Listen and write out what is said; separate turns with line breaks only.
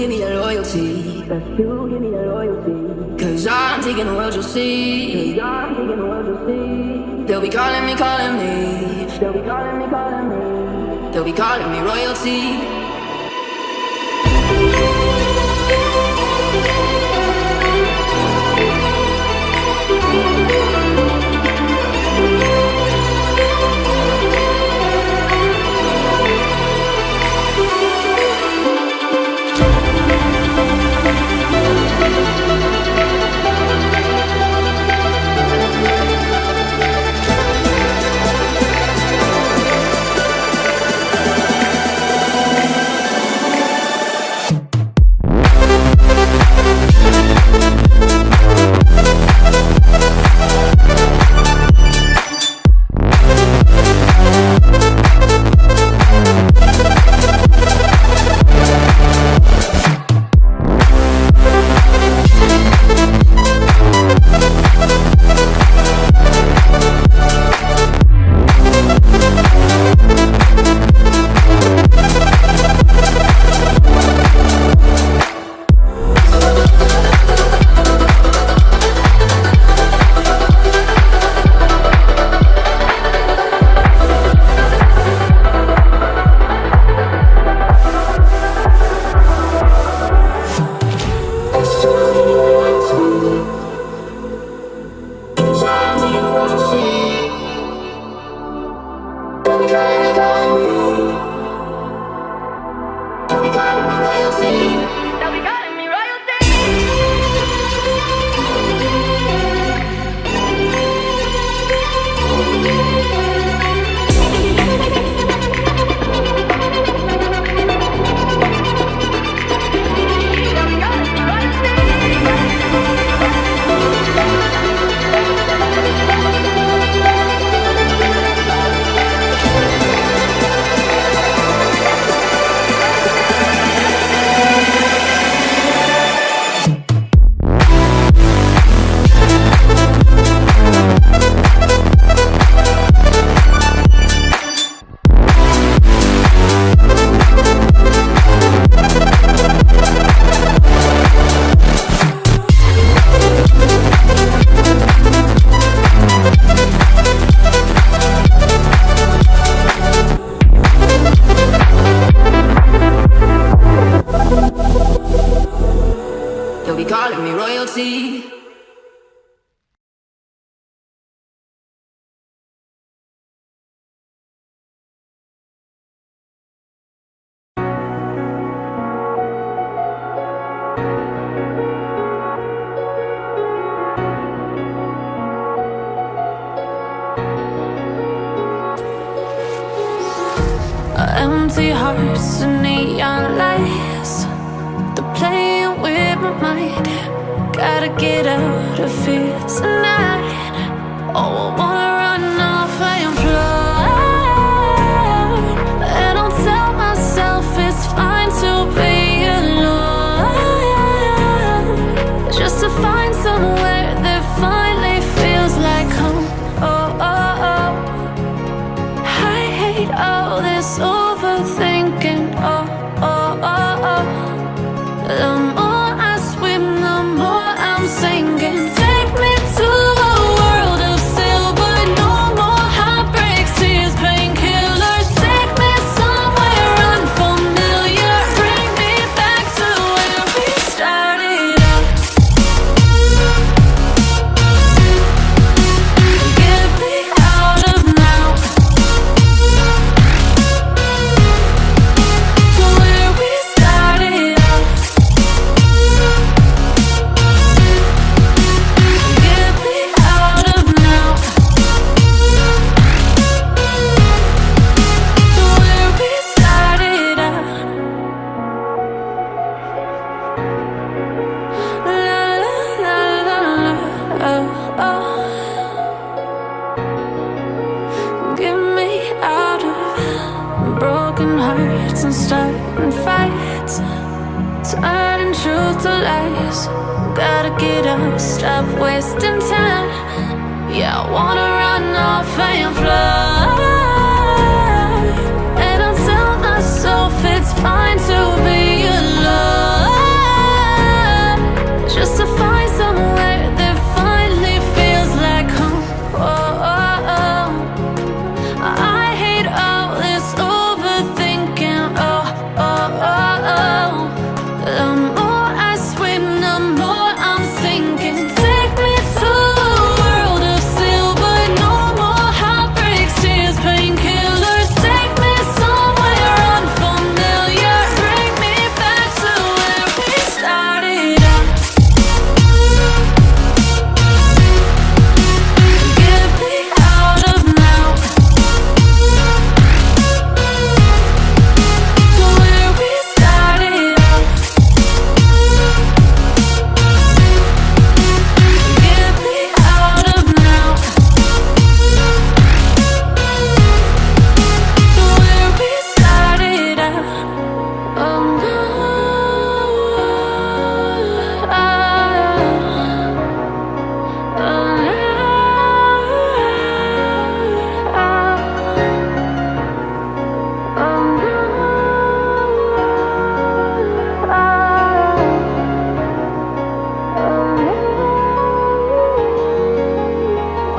give me that loyalty. That's you give me that loyalty. Cause I'm taking the world, you'll see. Cause I'm taking the world, you'll see. They'll be calling me, calling me. They'll be calling me, calling me. They'll be calling me royalty.
Empty hearts and neon lights, they're playing with my mind. Gotta get out of here tonight. Oh, I wanna run off and fly. And I'll tell myself it's fine to be alone, just to find somewhere that finally feels like home. Oh, oh, oh. I hate all this overthinking. Oh, oh, oh, oh. The more I swim, the more I'm sinking. Take me to a world of silver. No more heartbreaks, tears, painkillers. Take me somewhere unfamiliar. Bring me back to where we started out. Get me out of now, to where we started out. Get me out of now, to where we started out. La la la la la, oh, oh. Get me out of broken hearts and starting fights, turning truth to lies. Gotta get up, stop wasting time. Yeah, I wanna run off and fly.